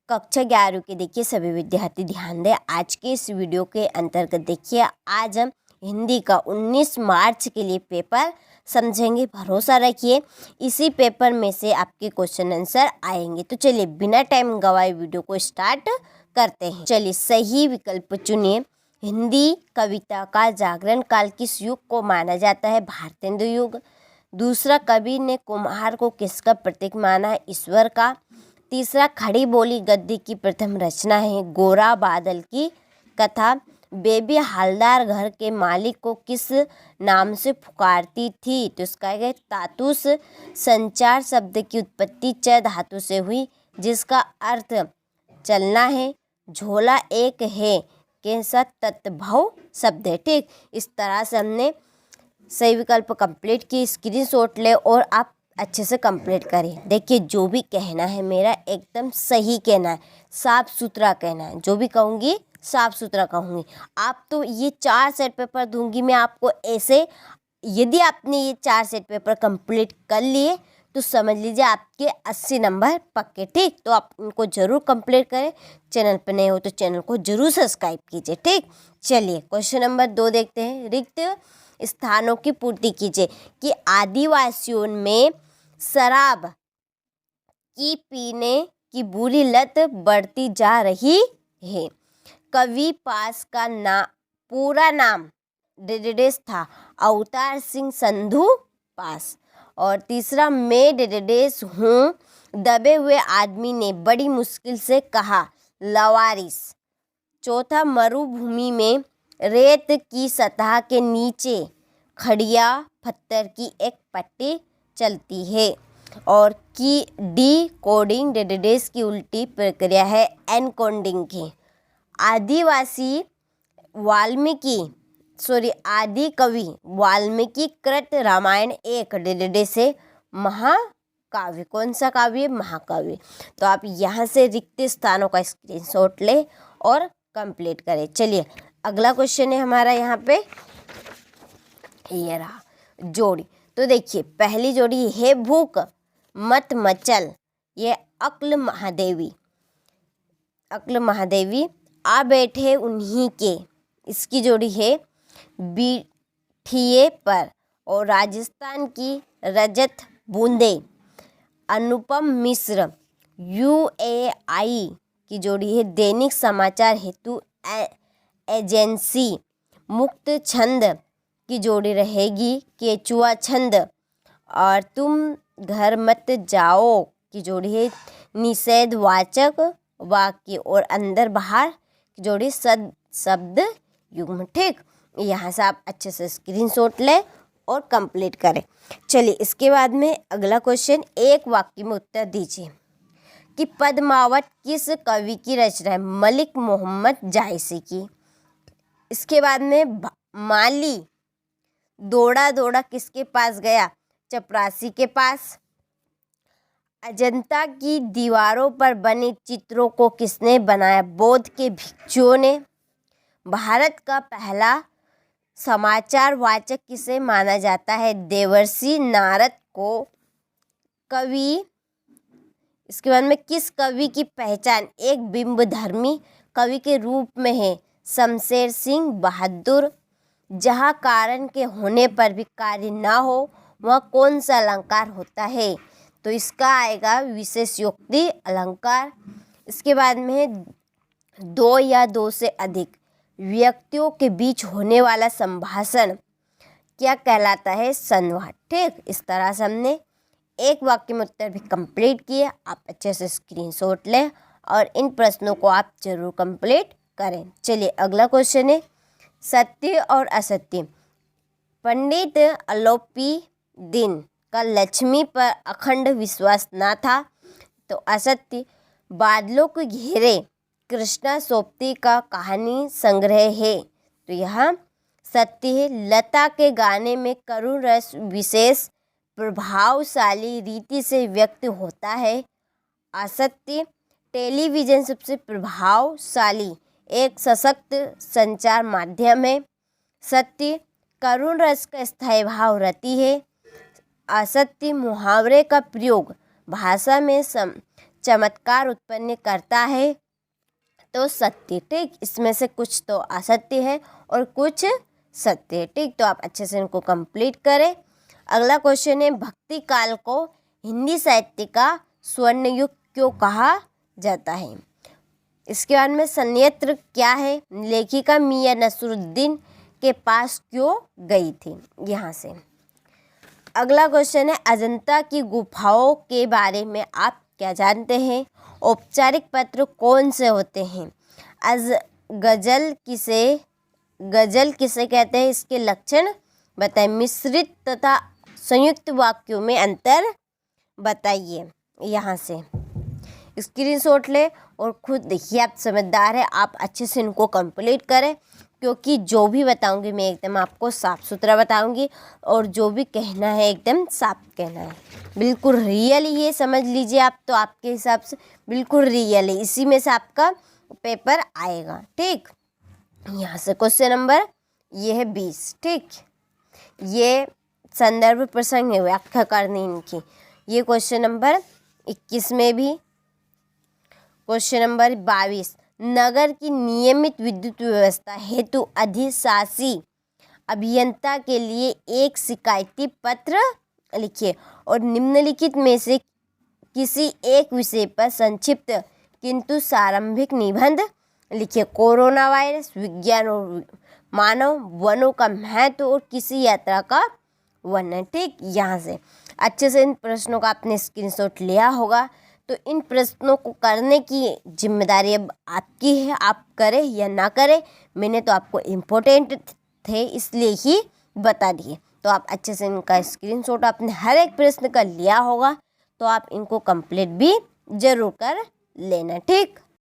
कक्षा 11 के देखिए सभी विद्यार्थी ध्यान दें। आज के इस वीडियो के अंतर्गत देखिए आज हम हिंदी का 19 मार्च के लिए पेपर समझेंगे। भरोसा रखिए इसी पेपर में से आपके क्वेश्चन आंसर आएंगे। तो चलिए बिना टाइम गवाए वीडियो को स्टार्ट करते हैं। चलिए सही विकल्प चुनिए। हिंदी कविता का जागरण काल किस युग को माना जाता है? भारतेंदु युग। दूसरा, कवि ने कुम्हार को किसका प्रतीक माना है? ईश्वर का। तीसरा, खड़ी बोली गद्य की प्रथम रचना है गोरा बादल की कथा। बेबी हालदार घर के मालिक को किस नाम से पुकारती थी? तो इसका है तातुस। संचार शब्द की उत्पत्ति च धातु से हुई जिसका अर्थ चलना है। झोला एक है कैसा तत्भव शब्द है। ठीक, इस तरह से हमने सही विकल्प कंप्लीट की। स्क्रीनशॉट ले और आप अच्छे से कंप्लीट करें। देखिए जो भी कहना है मेरा एकदम सही कहना है, साफ सुथरा कहना है। जो भी कहूँगी साफ सुथरा कहूँगी। आप तो ये 4 सेट पेपर दूंगी मैं आपको ऐसे। यदि आपने ये 4 सेट पेपर कंप्लीट कर लिए तो समझ लीजिए आपके 80 नंबर पक्के। ठीक, तो आप इनको जरूर कंप्लीट करें। चैनल पर नए हो तो चैनल को जरूर सब्सक्राइब कीजिए। ठीक, चलिए क्वेश्चन नंबर 2 देखते हैं। रिक्त स्थानों की पूर्ति कीजिए कि आदिवासियों में शराब की पीने की बुरी लत बढ़ती जा रही है। कवि पास का पूरा नाम डेडेस था। अवतार सिंह संधू पास। और तीसरा, मैं डेडेस हूँ दबे हुए आदमी ने बड़ी मुश्किल से कहा। लवारिस। चौथा, मरुभूमि में रेत की सतह के नीचे खड़िया पत्थर की एक पट्टी चलती है। और की डी कोडिंग डेडेस की उल्टी प्रक्रिया है एनकोडिंग की। आदि कवि वाल्मीकि कृत रामायण एक डेडेस से महाकाव्य। कौन सा काव्य? महाकाव्य। तो आप यहाँ से रिक्त स्थानों का स्क्रीनशॉट ले और कंप्लीट करें। चलिए अगला क्वेश्चन है हमारा यहाँ पे, ये रहा जोड़ी। तो देखिए पहली जोड़ी है भूख मत मचल, ये अक्ल महादेवी आ बैठे उन्हीं के, इसकी जोड़ी है बीठिए पर। और राजस्थान की रजत बूंदे अनुपम मिश्र UAI की जोड़ी है दैनिक समाचार हेतु एजेंसी। मुक्त छंद की जोड़ी रहेगी केचुआ छंद। और तुम घर मत जाओ की जोड़ी है निषेधवाचक वाक्य। और अंदर बाहर की जोड़ी शब्द युग्म। ठीक, यहाँ से आप अच्छे से स्क्रीनशॉट लें और कंप्लीट करें। चलिए इसके बाद में अगला क्वेश्चन, एक वाक्य में उत्तर दीजिए कि पद्मावत किस कवि की रचना है? मलिक मोहम्मद जायसी की। इसके बाद में माली दौड़ा दौड़ा किसके पास गया? चपरासी के पास। अजंता की दीवारों पर बने चित्रों को किसने बनाया? बौद्ध के भिक्षुओं ने। भारत का पहला समाचार वाचक किसे माना जाता है? देवर्षि नारद को। कवि, इसके बाद में किस कवि की पहचान एक बिंबधर्मी कवि के रूप में है? शमशेर सिंह बहादुर। जहाँ कारण के होने पर भी कार्य ना हो वह कौन सा अलंकार होता है? तो इसका आएगा विशेषयोक्ति अलंकार। इसके बाद में दो या दो से अधिक व्यक्तियों के बीच होने वाला संभाषण क्या कहलाता है? संवाद। ठीक, इस तरह से हमने एक वाक्य में उत्तर भी कंप्लीट किए। आप अच्छे से स्क्रीनशॉट लें और इन प्रश्नों को आप जरूर कंप्लीट करें। चलिए अगला क्वेश्चन है, सत्य और असत्य। पंडित अलोपीदीन का लक्ष्मी पर अखंड विश्वास न था। तो असत्य। बादलों को घेरे कृष्णा सोप्ती का कहानी संग्रह है। तो यहाँ सत्य है। लता के गाने में करुण रस विशेष प्रभावशाली रीति से व्यक्त होता है। असत्य। टेलीविज़न सबसे प्रभावशाली एक सशक्त संचार माध्यम है। सत्य। करुण रस का स्थायी भाव रहती है। असत्य। मुहावरे का प्रयोग भाषा में चमत्कार उत्पन्न करता है? तो सत्य। ठीक, इसमें से कुछ तो असत्य है और कुछ सत्य है। ठीक, तो आप अच्छे से इनको कंप्लीट करें। अगला क्वेश्चन है, भक्ति काल को हिंदी साहित्य का स्वर्ण युग क्यों कहा जाता है? इसके बाद में संयंत्र क्या है? लेखिका मियां नसरुद्दीन के पास क्यों गई थी? यहाँ से। अगला क्वेश्चन है, अजंता की गुफाओं के बारे में आप क्या जानते हैं? औपचारिक पत्र कौन से होते हैं? गजल किसे कहते हैं? इसके लक्षण बताएं। मिश्रित तथा संयुक्त वाक्यों में अंतर बताइए। यहाँ से स्क्रीनशॉट ले और खुद देखिए, आप समझदार है, आप अच्छे से इनको कंप्लीट करें, क्योंकि जो भी बताऊंगी मैं एकदम आपको साफ सुथरा बताऊंगी और जो भी कहना है एकदम साफ कहना है, बिल्कुल रियल ये समझ लीजिए आप। तो आपके हिसाब से बिल्कुल रियल है, इसी में से आपका पेपर आएगा। ठीक, यहाँ से क्वेश्चन नंबर ये है 20। ठीक, ये संदर्भ प्रसंग है, व्याख्या करनी इनकी। ये क्वेश्चन नंबर 21 में भी। क्वेश्चन नंबर 22, नगर की नियमित विद्युत व्यवस्था हेतु अधिशासी अभियंता के लिए एक शिकायती पत्र लिखिए और निम्नलिखित में से किसी एक विषय पर संक्षिप्त किंतु सारंभिक निबंध लिखिए। कोरोना वायरस, विज्ञान और मानव, वनों का महत्व और किसी यात्रा का वर्णन। ठीक, यहाँ से अच्छे से इन प्रश्नों का आपने स्क्रीनशॉट लिया होगा। तो इन प्रश्नों को करने की जिम्मेदारी अब आपकी है, आप करें या ना करें। मैंने तो आपको इम्पोर्टेंट थे इसलिए ही बता दिए। तो आप अच्छे से इनका स्क्रीनशॉट आपने हर एक प्रश्न का लिया होगा, तो आप इनको कंप्लीट भी ज़रूर कर लेना। ठीक।